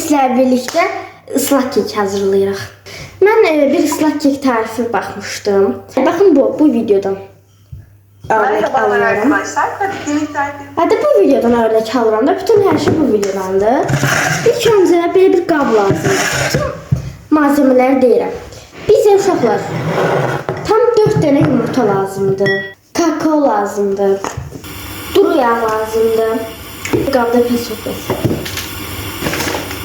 sizlerle birlikte ıslak kek hazırlayırıq. Mən bir ıslak kek tarifi baxmışdım. Baxın bu videodan. Merhabalar arkadaşlar. Hadi bu videodan örnek alıram da bütün her şey bu videodandır. İlk önce böyle bir qab lazımdır. Bütün malzemeleri deyirəm. Bizə uşaqlar tam 4 dənə yumurta lazımdır. Kakao lazımdır. Duru yağ lazımdır. Qabda pes.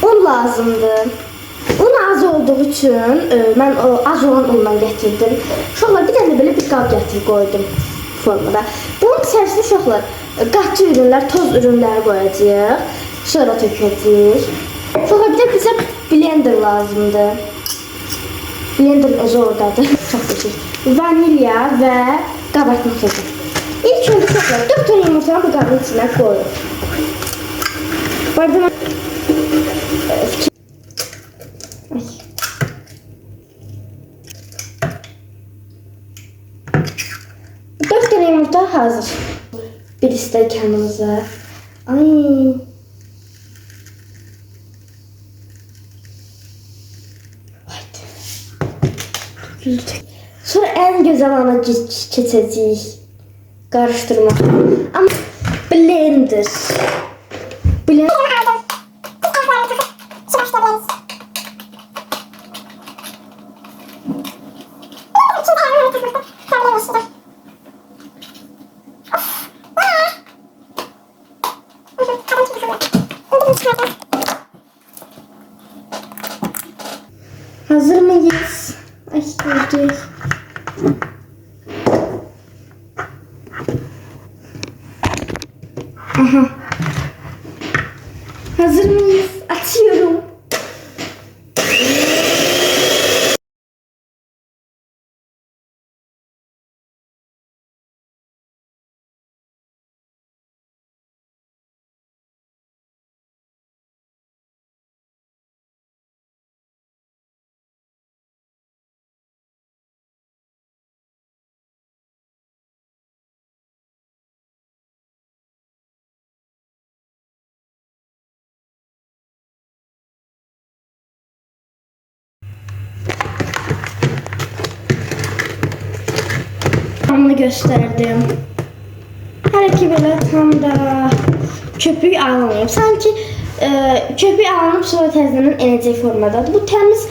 Un lazımdır. Un az olduğu için mən az olan undan getirdim. Uşaqlar bir dənə belə bir qab gətirib qoydum formada. Bunun içərisinə uşaqlar qatı ürünlər, toz ürünləri qoyacağıq. Sonra tökəcəyik. Uşaqlar bir də bizə blender lazımdır. Blender özü oradadır. Çox keçir. Vanilya və qabartma tozu. İlk öncə uşaqlar 4 dənə yumurtanı bu qabın içinə qoyuruq. Bu arada dört tane yumurta hazır. Bir stəkanımıza. Ay. Sonra en güzel ana keçəcəyik. Qarışdırmaq. Ama blender. Hazır mıyız? Ay gördük. Aha. Hazır mıyız? Açıyorum. Tamamını gösterdim. Her iki böyle tam da köpüğü almayayım. Sanki köpüğü alınıp sonra tezlenen enecek formadadır. Bu temiz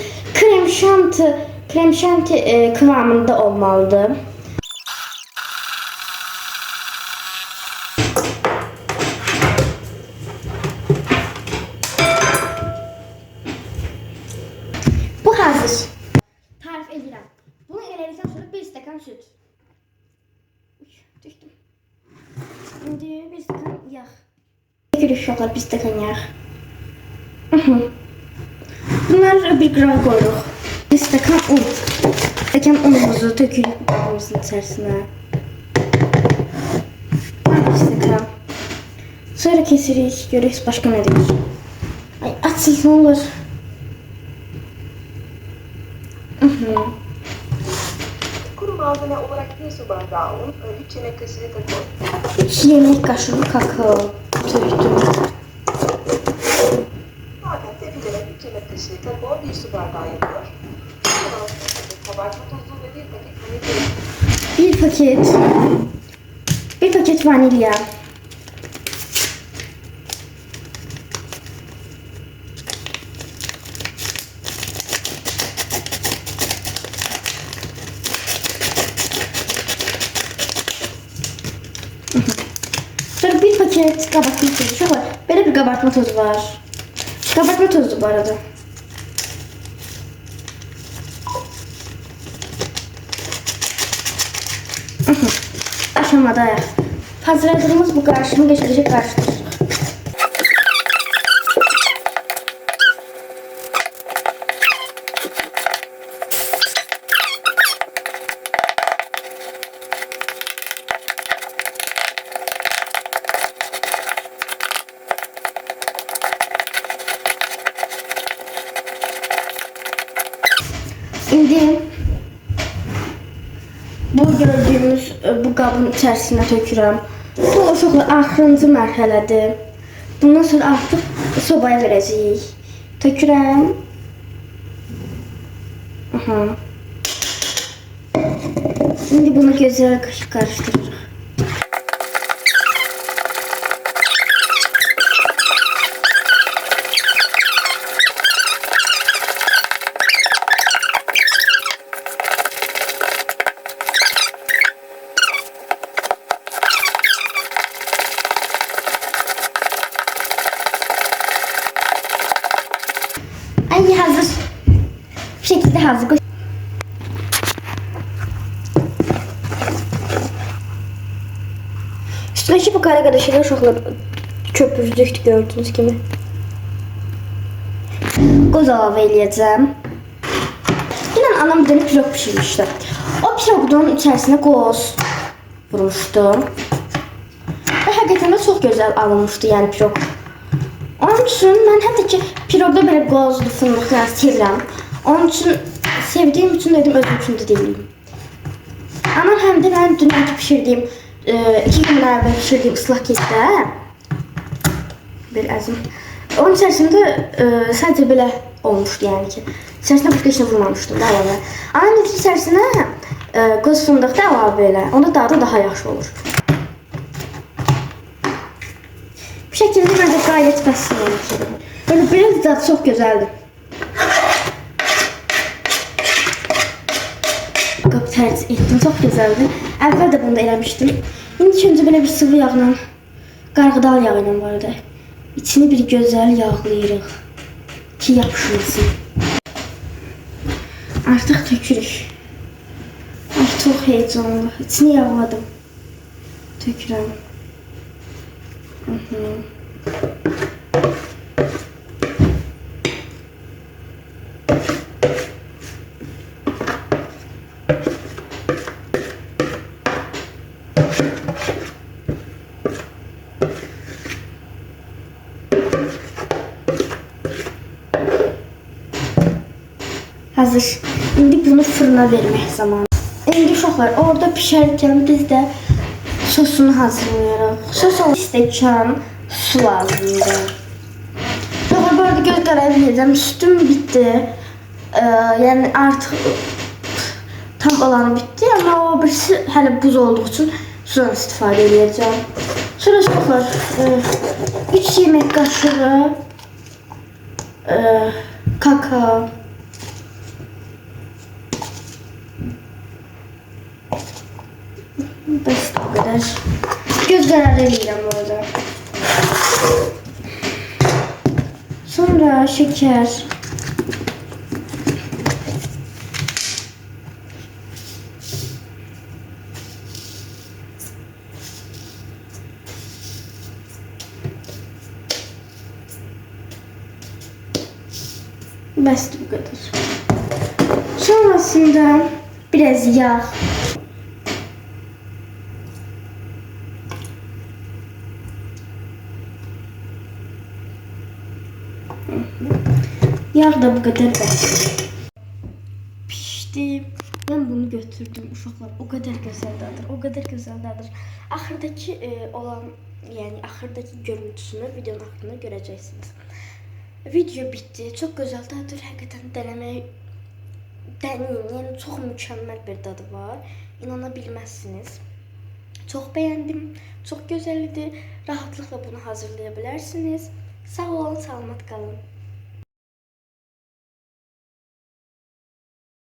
krem şanti kıvamında olmalıdır. Bu hazır. Tarif edirəm. Bunu elədikdən sonra 1 stəkan süt. Düşdüm. Şimdi 1 stəkan yağ. Götürük uşaqlar 1 stəkan yağ. Bunları 1 qram qoyuruq. 1 stəkan un. Stəkan unumuzu tökürük qabımızın içərisinə. 1 stəkan. Sonra kesirik. Görürük başqa nə deyir. Ay açılsın olur. Kuru malzeme olarak 1 su bardağı un, 3 yemek kaşığı kakao. 3 yemek kaşığı kakao töktüm. Zaten tepelere 3 yemek kaşığı kakao, 1 su bardağı yapıyor. Kabartma tozu ve 1 paket vanilya. Bir paket vanilya. Sonra 1 paket kabartma tozu. Şu var. Böyle bir kabartma tozu var. Kabartma tozu bu arada. Aşamada hazırladığımız bu karışımı geçirecek karıştırırız. Şimdi bu gördüğümüz bu qabın içərisinə tökürəm. Bu uşaqlar axırıncı mərhələdir. Bundan sonra artıq sobaya verəcəyik. Tökürəm. Aha. Şimdi bunu güzel karıştırırıq. Ay hazır. Bu şekilde hazır. Üstündeki bu kara karışığı uşaqlar köpürdükdür gördüğünüz gibi. Qoz əlavə eləyəcəm. Dünən anam bir pirog pişirmişdi. O piroqun içərisinə qoz vurmuşdu. Və həqiqətən də çox gözəl alınmışdı, yəni piroq. Onun üçün mən hətta ki piroqda belə qozlu, fındıqlı yəni sevirəm. Onun üçün sevdiyim üçün dedim özüm üçün də deyim. Anam həm də mən dünənki pişirdiyim 2 gün əvvəl pişirdiyim ıslaq kekdə bir əzim. Onun içərisində sadəcə belə olmuşdu, yəni ki. İçərisinə başqa heç nə vurmamışdım da əlavə. Amma indi içərisinə qoz fındıq da əlavə elə. Onda dadı daha yaxşı olur. Bu şəkildə məncə gayet bəs olmuşdur. Böyle biraz dadı çox gözəldir. Qab tərcih etdim, çox gözəldir. Əvvəl də bunu da eləmişdim. İndi öncə belə bir sıvı yağla, qarğıdal yağı ilə var da. İçini bir gözəl yağlayırıq ki yapışmasın. Artıq tökürük. Ay çox heyecanlı. İçini yağladım. Tökürəm. Hazır. İndi bunu fırına vermək zamanı. İndi uşaqlar orada pişərkən biz də sosunu hazırlayırıq. Sos olan stəkan su lazımdır. Uşaqlar bu arada göz qərar verəcəm. Sütüm bitdi. Yəni artıq tam olan bitdi. Amma o birisi hələ buz olduğu üçün sudan istifadə edəcəm. Sonra uşaqlar 3 yemək qaşığı kakao. Basit bu kadar. Göz kararı eləyirəm bu arada. Sonra şeker. Basit bu kadar. Sonrasında biraz yağ. Yağ da bu kadar basit. Pişti. Ben bunu götürdüm uşaqlar. O kadar gözəldir. O kadar gözəldir. Axırdakı olan, yani axırdakı görüntüsünü videonun axırında görəcəksiniz. Video bitti. Çok gözəl dadır. Həqiqətən deneyin. Yəni çox mükəmməl bir dadı var. İnana bilməzsiniz. Çox bəyəndim. Çox gözəl idi. Rahatlıqla bunu hazırlaya bilərsiniz. Sağ olun, salamat qalın.